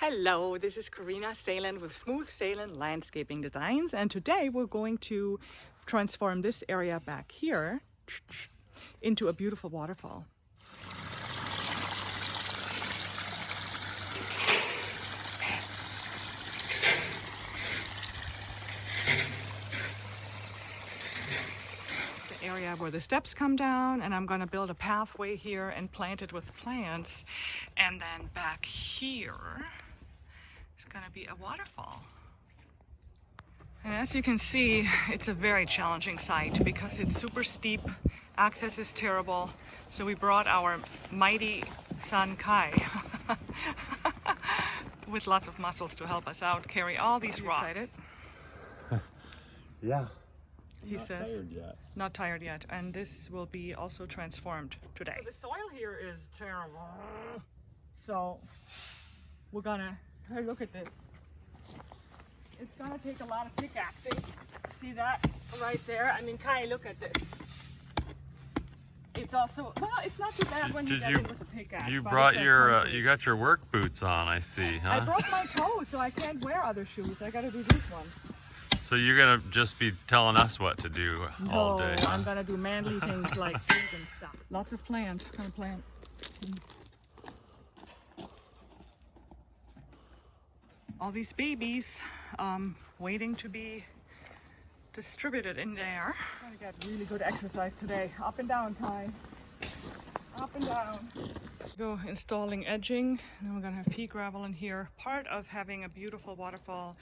Hello, this is Karina Salen with Smooth Salen Landscaping Designs, and today we're going to transform this area back here into a beautiful waterfall. The area where the steps come down, and I'm going to build a pathway here and plant it with plants, and then back here it's going to be a waterfall. And as you can see, it's a very challenging site because it's super steep, access is terrible, so we brought our mighty son Kai with lots of muscles to help us out carry all these rocks. Excited? Yeah. He says, tired yet. Not tired yet, and this will be also transformed today. So the soil here is terrible. So we're gonna look at this. It's gonna take a lot of pickaxing. See that right there? I mean, Kai, look at this. It's also, well, it's not too bad when you get in with a pickaxe. You brought your, you got your work boots on, I see, huh? I broke my toe, so I can't wear other shoes. I gotta do this one. So you're gonna just be telling us what to do all day, huh? I'm gonna do manly things like dig and stuff. Lots of plants, kind of plant. All these babies waiting to be distributed in there. I'm gonna get really good exercise today. Up and down, Kai. Up and down. Go installing edging, and then we're gonna have pea gravel in here. Part of having a beautiful waterfall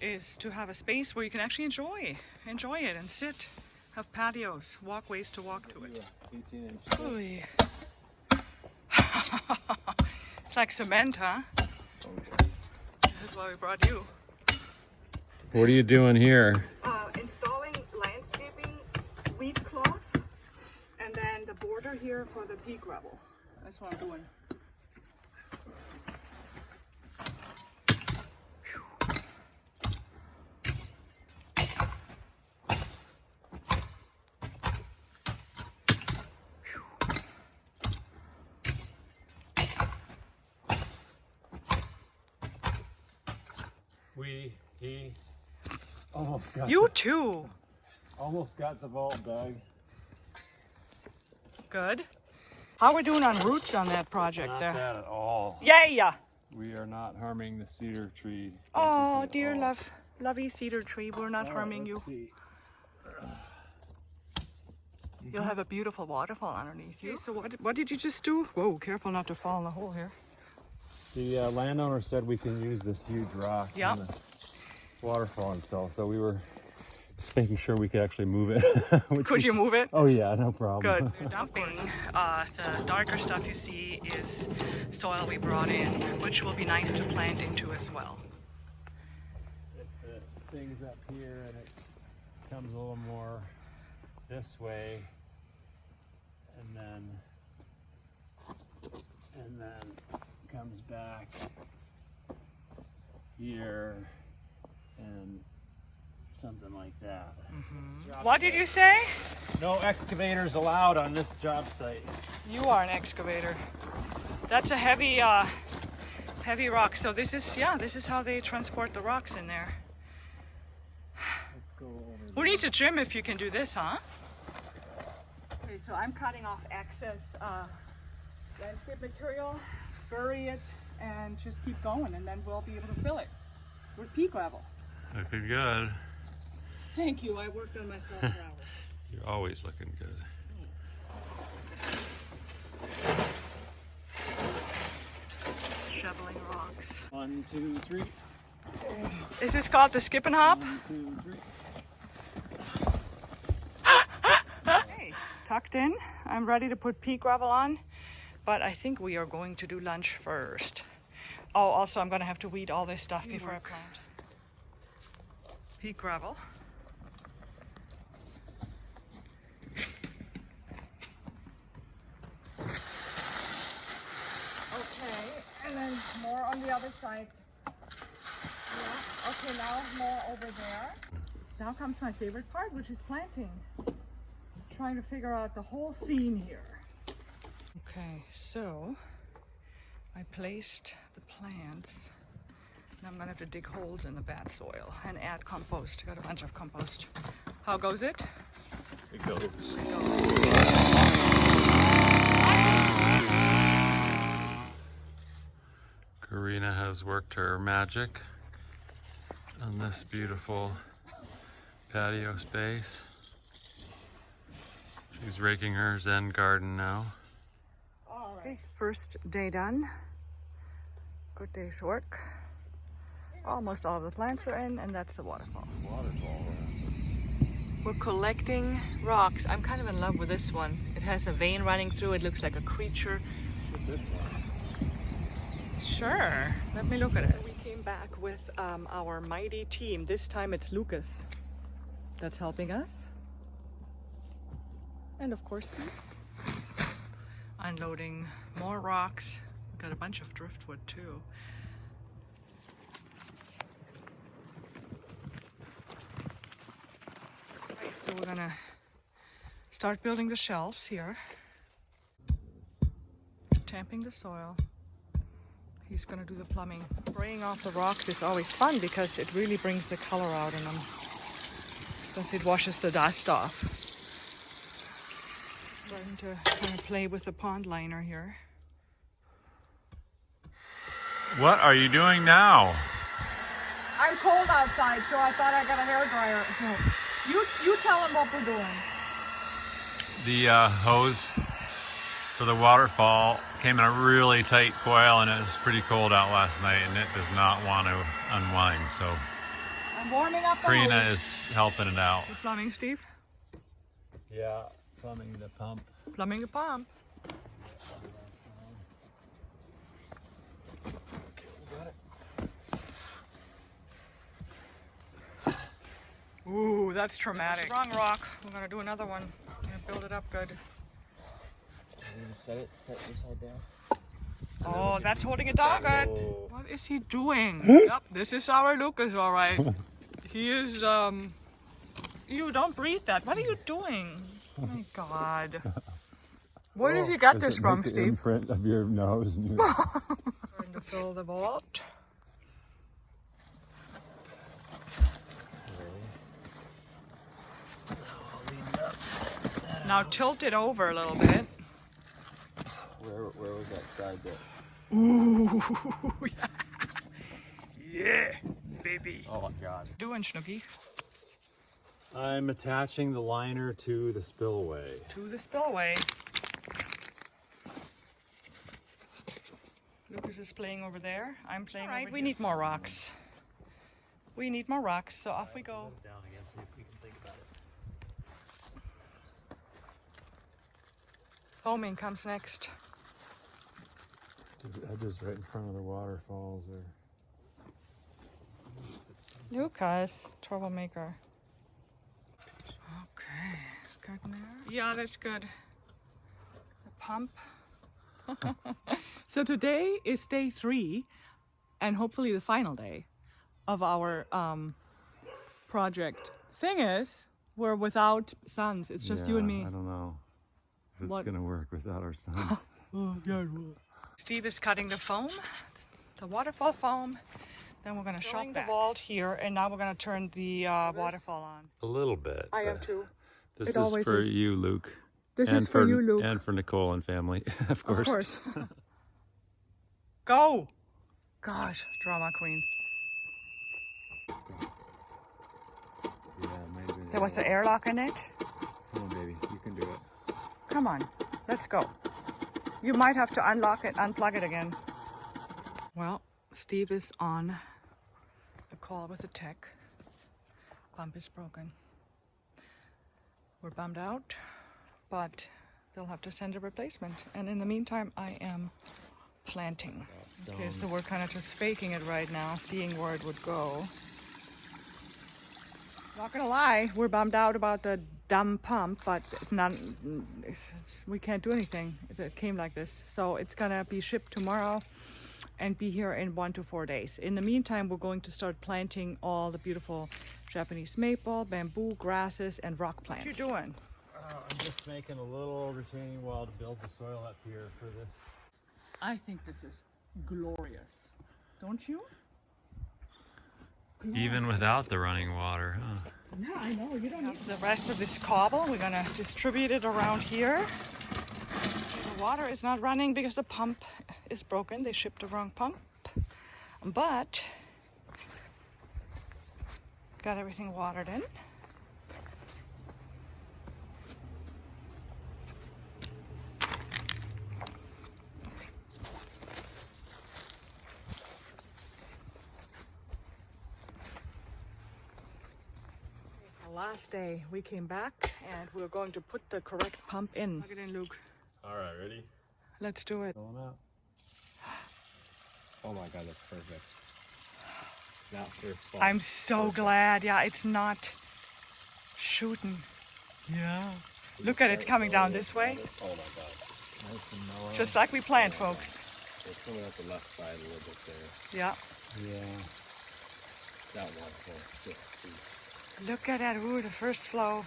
is to have a space where you can actually enjoy it and sit, have patios, walkways to walk to it. 18 inches. It's like cement, huh? This is why we brought you. What are you doing here? Installing landscaping wheat cloth, and then the border here for the pea gravel. That's what I'm doing. He almost got You too. Almost got the vault dug. Good. How are we doing on roots on that project Not there? bad at all. Yeah. We are not harming the cedar tree. Oh, dear lovey cedar tree, we're not harming you. You'll have a beautiful waterfall underneath you. Okay, so what did you just do? Whoa, careful not to fall in the hole here. The landowner said we can use this huge rock in the waterfall install, so we were just making sure we could actually move it. Could you move it? Oh yeah, no problem. Good. We're dumping. The darker stuff you see is soil we brought in, which will be nice to plant into as well. The thing's up here and it comes a little more this way, and then comes back here and something like that. What did you say? No excavators allowed on this job site. You are an excavator. That's a heavy rock. So this is how they transport the rocks in there. Let's go over Who needs a gym if you can do this, huh? Okay, so I'm cutting off excess landscape material, bury it, and just keep going, and then we'll be able to fill it with pea gravel. Looking good. Thank you. I worked on myself for hours. You're always looking good. Shoveling rocks. 1, 2, 3. Is this called the skip and hop? 1, 2, 3. Hey, tucked in. I'm ready to put pea gravel on, but I think we are going to do lunch first. Oh, also I'm going to have to weed all this stuff before I plant. Pea gravel. Okay, and then more on the other side. Yeah, okay, now more over there. Now comes my favorite part, which is planting. Trying to figure out the whole scene here. Okay, so I placed the plants And I'm gonna have to dig holes in the bad soil and add compost. Got a bunch of compost. How goes it? It goes. Karina has worked her magic on this beautiful patio space. She's raking her Zen garden now. Okay, first day done. Good day's work. Almost all of the plants are in, and that's the waterfall. We're collecting rocks. I'm kind of in love with this one. It has a vein running through. It looks like a creature. This one. Sure, let me look at it. We came back with our mighty team. This time it's Lucas that's helping us. And of course, unloading more rocks. We've got a bunch of driftwood too. Right, so we're gonna start building the shelves here. Tamping the soil. He's gonna do the plumbing. Spraying off the rocks is always fun because it really brings the color out in them. Because it washes the dust off. Starting to kind of play with the pond liner here. What are you doing now? I'm cold outside, so I thought I got a hairdryer. No. You tell him what we're doing. The hose for the waterfall came in a really tight coil, and it was pretty cold out last night, and it does not want to unwind. So I'm warming up the Karina hose. is helping it out. The plumbing, Steve? Yeah, plumbing the pump. Plumbing the pump. Ooh, that's traumatic. Wrong rock. We're gonna do another one. We're gonna build it up good. You just set your side down. Oh, that's holding it down good. Oh. What is he doing? Yep, this is our Lucas, all right. He is, you don't breathe that. What are you doing? Oh my God. Where does he get this from, Steve? Imprint of your nose. And your... Going to fill the vault. Now tilt it over a little bit. Where was that side bit? Ooh, yeah. Yeah, baby. Oh God. Doing, Snooky? I'm attaching the liner to the spillway. To the spillway. Lucas is playing over there. I'm playing over here. We need more rocks. We need more rocks, so off we go. Down again, see if we can think about it. Foaming comes next. There's edges right in front of the waterfalls there. Lucas, troublemaker. Okay, good now. Yeah, that's good. The pump. So today is day 3, and hopefully the final day of our project. Thing is, we're without sons. It's just you and me. I don't know if it's What? gonna work without our sons. Oh, yeah, well. Steve is cutting the foam, the waterfall foam. Then we're gonna shop the vault here, and now we're gonna turn the waterfall on. A little bit. I have to. This It is always for is. you, Luke. This and is for you, Luke. And for Nicole and family, of course. Of course. Go! Gosh, drama queen. Yeah, maybe. There was the airlock in it. Come on, baby, you can do it. Come on, let's go. You might have to unlock it, unplug it again. Well, Steve is on the call with the tech. Pump is broken. We're bummed out, but they'll have to send a replacement. And in the meantime, I am planting. Okay, so we're kind of just faking it right now, seeing where it would go. Not gonna lie, we're bummed out about the dumb pump, but it's not. We can't do anything. It came like this, so it's gonna be shipped tomorrow and be here in 1 to 4 days. In the meantime, we're going to start planting all the beautiful Japanese maple, bamboo, grasses, and rock plants. What you doing? I'm just making a little retaining wall to build the soil up here for this. I think this is glorious. Don't you? even without the running water, huh? Yeah, I know. You don't need the rest of this cobble. We're gonna distribute it around here. The water is not running because the pump is broken. They shipped the wrong pump, but got everything watered in. Last day we came back and we're going to put the correct pump in. Plug it in, Luke. All right, ready? Let's do it. Going out. Oh my god, that's perfect. Not first fall. I'm so glad. Yeah, it's not shooting. Yeah. Look at it, it's coming down this way. Oh my god. Nice and mellow. Just like we planned, folks. It's coming out the left side a little bit there. Yeah. Yeah. That waterfall is sick, too. Look at that. Ooh, the first flow.